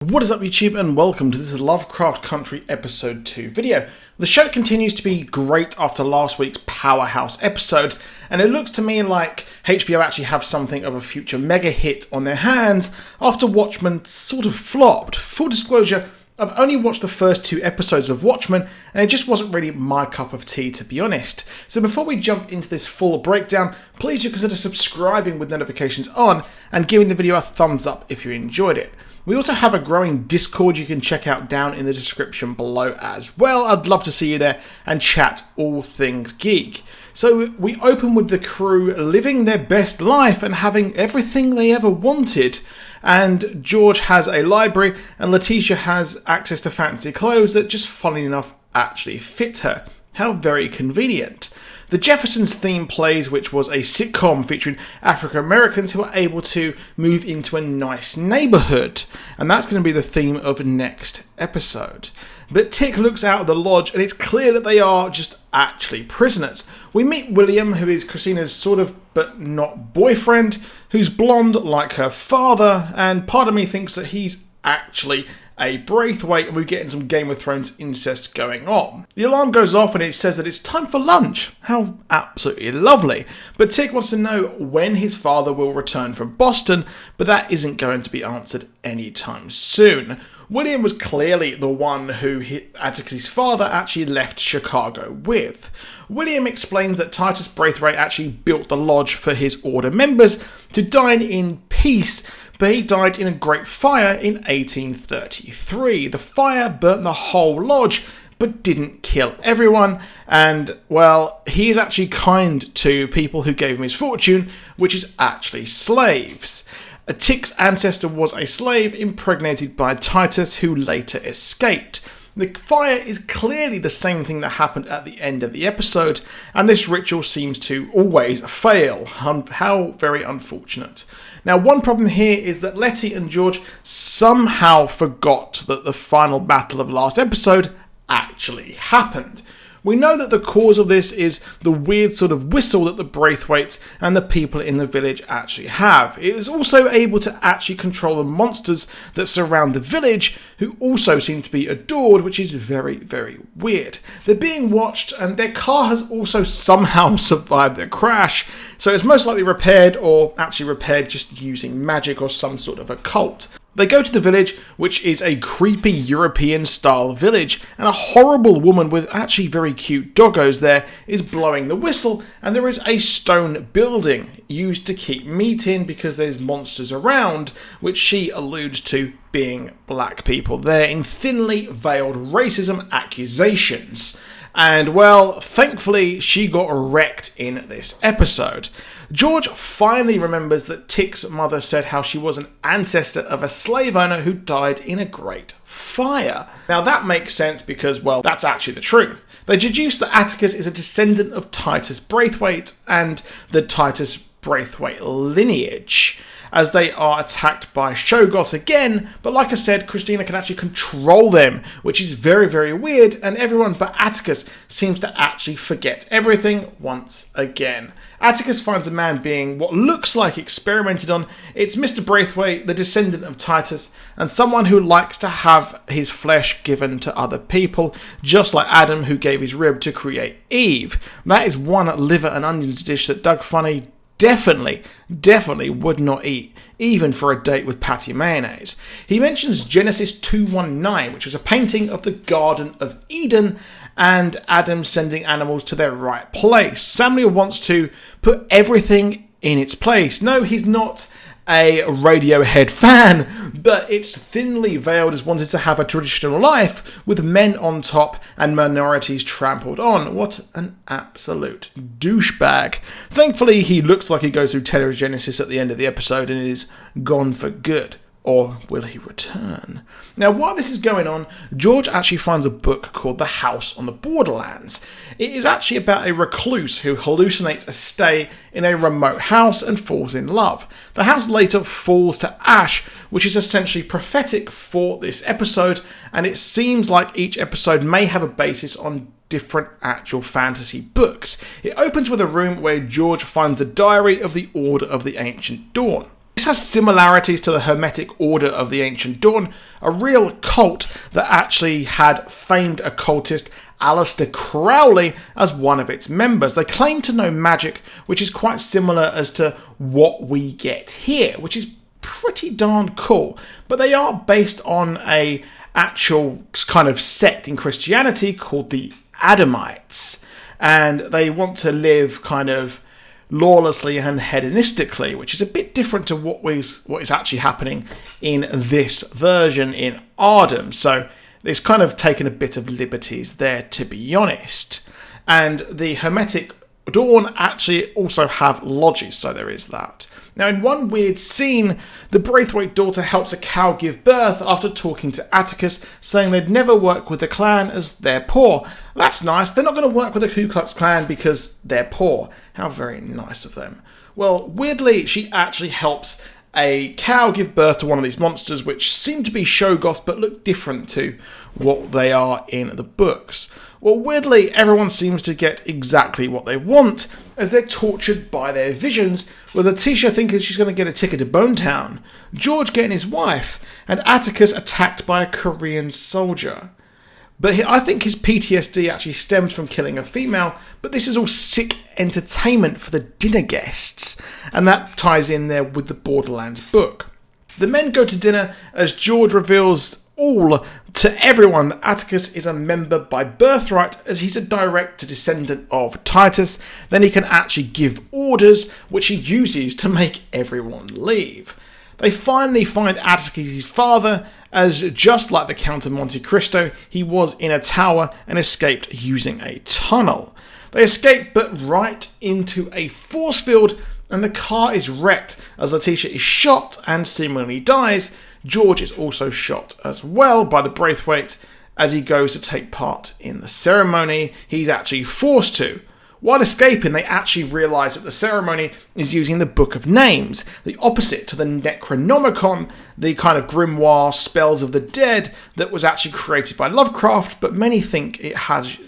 What is up YouTube, and welcome to this Lovecraft Country episode 2 video. The show continues to be great after last week's powerhouse episode, and it looks to me like HBO actually have something of a future mega hit on their hands after Watchmen sort of flopped. Full disclosure, I've only watched the first 2 episodes of Watchmen, and it just wasn't really my cup of tea, to be honest. So before we jump into this full breakdown, please do consider subscribing with notifications on and giving the video a thumbs up if you enjoyed it. We also have a growing Discord you can check out down in the description below as well. I'd love to see you there and chat all things geek. So we open with the crew living their best life and having everything they ever wanted. And George has a library and Letitia has access to fancy clothes that just funnily enough actually fit her. How very convenient. The Jeffersons theme plays, which was a sitcom featuring African Americans who are able to move into a nice neighbourhood. And that's going to be the theme of next episode. But Tick looks out of the lodge and it's clear that they are just actually prisoners. We meet William, who is Christina's sort of but not boyfriend, who's blonde like her father, and part of me thinks that he's actually a Braithwaite, and we get in some Game of Thrones incest going on. The alarm goes off and it says that it's time for lunch. How absolutely lovely. But Tick wants to know when his father will return from Boston, but that isn't going to be answered anytime soon. William was clearly the one who Atticus' father actually left Chicago with. William explains that Titus Braithwaite actually built the lodge for his order members to dine in peace, but he died in a great fire in 1833. The fire burnt the whole lodge, but didn't kill everyone, and, well, he is actually kind to people who gave him his fortune, which is actually slaves. Tick's ancestor was a slave impregnated by Titus, who later escaped. The fire is clearly the same thing that happened at the end of the episode, and this ritual seems to always fail. How very unfortunate. Now, one problem here is that Letty and George somehow forgot that the final battle of last episode actually happened. We know that the cause of this is the weird sort of whistle that the Braithwaites and the people in the village actually have. It is also able to actually control the monsters that surround the village, who also seem to be adored, which is very, very weird. They're being watched, and their car has also somehow survived their crash, so it's most likely repaired, or actually repaired just using magic or some sort of occult. They go to the village, which is a creepy European-style village, and a horrible woman with actually very cute doggos there is blowing the whistle, and there is a stone building used to keep meat in because there's monsters around, which she alludes to being black people there in thinly veiled racism accusations. And, well, thankfully she got wrecked in this episode. George finally remembers that Tick's mother said how she was an ancestor of a slave owner who died in a great fire. Now that makes sense because, well, that's actually the truth. They deduce that Atticus is a descendant of Titus Braithwaite and the Titus Braithwaite lineage, as they are attacked by Shoggoths again, but like I said, Christina can actually control them, which is very, very weird, and everyone but Atticus seems to actually forget everything once again. Atticus finds a man being what looks like experimented on. It's Mr. Braithwaite, the descendant of Titus, and someone who likes to have his flesh given to other people, just like Adam, who gave his rib to create Eve. That is one liver and onions dish that Doug Funny definitely would not eat, even for a date with Patty Mayonnaise. He mentions Genesis 2:19, which was a painting of the Garden of Eden, and Adam sending animals to their right place. Samuel wants to put everything in its place. No, he's not a Radiohead fan, but it's thinly veiled as wanted to have a traditional life with men on top and minorities trampled on. What an absolute douchebag. Thankfully, he looks like he goes through telegenesis at the end of the episode and is gone for good. Or will he return? Now, while this is going on, George actually finds a book called The House on the Borderlands. It is actually about a recluse who hallucinates a stay in a remote house and falls in love. The house later falls to ash, which is essentially prophetic for this episode, and it seems like each episode may have a basis on different actual fantasy books. It opens with a room where George finds the diary of the Order of the Ancient Dawn. This has similarities to the Hermetic Order of the Ancient Dawn, a real cult that actually had famed occultist Aleister Crowley as one of its members. They claim to know magic, which is quite similar as to what we get here, which is pretty darn cool. But they are based on a actual kind of sect in Christianity called the Adamites, and they want to live kind of lawlessly and hedonistically, which is a bit different to what is actually happening in this version in Ardham. So it's kind of taken a bit of liberties there, to be honest. And the Hermetic Dawn actually also have lodges, so there is that. Now, in one weird scene, the Braithwaite daughter helps a cow give birth after talking to Atticus, saying they'd never work with the clan as they're poor. That's nice. They're not going to work with the Ku Klux Klan because they're poor. How very nice of them. Well, weirdly, she actually helps a cow give birth to one of these monsters, which seem to be Shoggoths but look different to what they are in the books. Well, weirdly, everyone seems to get exactly what they want as they're tortured by their visions, with Letitia thinking she's going to get a ticket to Bonetown, George getting his wife, and Atticus attacked by a Korean soldier. But I think his PTSD actually stems from killing a female, but this is all sick entertainment for the dinner guests, and that ties in there with the Borderlands book. The men go to dinner as George reveals all to everyone that Atticus is a member by birthright, as he's a direct descendant of Titus. Then he can actually give orders, which he uses to make everyone leave. They finally find Atticus' father, as just like the Count of Monte Cristo, he was in a tower and escaped using a tunnel. They escape but right into a force field, and the car is wrecked as Letitia is shot and seemingly dies. George is also shot as well by the Braithwaite as he goes to take part in the ceremony. He's actually forced to. While escaping, they actually realise that the ceremony is using the Book of Names, the opposite to the Necronomicon, the kind of grimoire spells of the dead that was actually created by Lovecraft, but many think it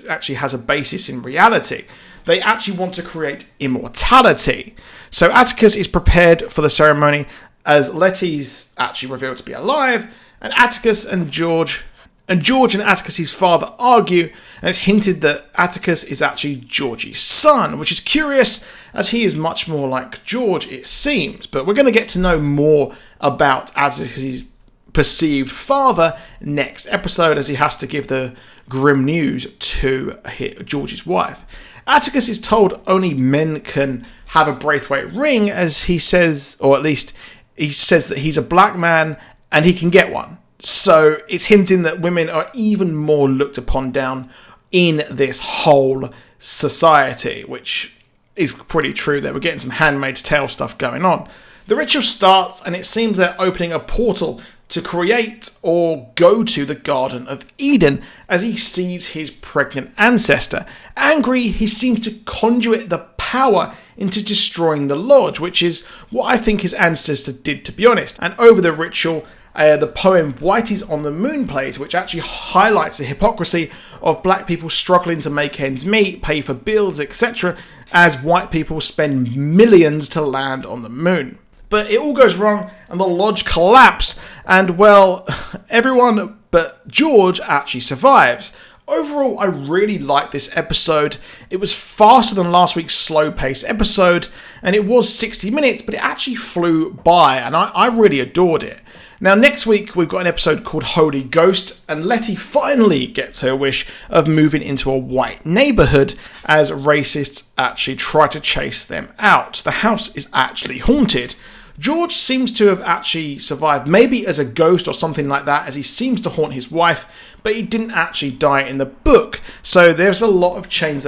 actually has a basis in reality. They actually want to create immortality. So Atticus is prepared for the ceremony as Letty's actually revealed to be alive, and Atticus and George and Atticus' father argue, and it's hinted that Atticus is actually George's son, which is curious as he is much more like George, it seems. But we're going to get to know more about Atticus' perceived father next episode, as he has to give the grim news to George's wife. Atticus is told only men can have a Braithwaite ring, as he says, or at least he says that he's a black man and he can get one. So it's hinting that women are even more looked upon down in this whole society, which is pretty true there. We're getting some Handmaid's Tale stuff going on. The ritual starts, and it seems they're opening a portal to create or go to the Garden of Eden as he sees his pregnant ancestor. Angry, he seems to conduit the power into destroying the lodge, which is what I think his ancestor did, to be honest. And over the ritual, the poem Whitey's on the Moon plays, which actually highlights the hypocrisy of black people struggling to make ends meet, pay for bills, etc., as white people spend millions to land on the moon. But it all goes wrong and the lodge collapses, and well, everyone but George actually survives. Overall, I really liked this episode. It was faster than last week's slow-paced episode, and it was 60 minutes, but it actually flew by, and I really adored it. Now, next week, we've got an episode called Holy Ghost, and Letty finally gets her wish of moving into a white neighbourhood as racists actually try to chase them out. The house is actually haunted. George seems to have actually survived, maybe as a ghost or something like that, as he seems to haunt his wife, but he didn't actually die in the book. So there's a lot of changes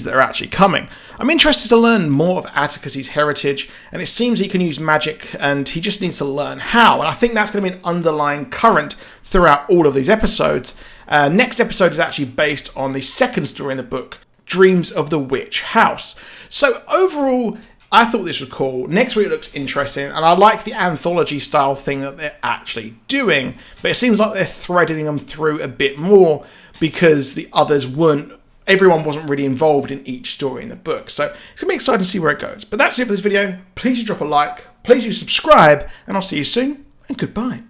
that are actually coming. I'm interested to learn more of Atticus' heritage, and it seems he can use magic, and he just needs to learn how. And I think that's going to be an underlying current throughout all of these episodes. Next episode is actually based on the second story in the book, Dreams of the Witch House. So overall, I thought this was cool. Next week looks interesting, and I like the anthology style thing that they're actually doing, but it seems like they're threading them through a bit more because the others everyone wasn't really involved in each story in the book. So it's going to be exciting to see where it goes. But that's it for this video. Please drop a like. Please do subscribe, and I'll see you soon, and goodbye.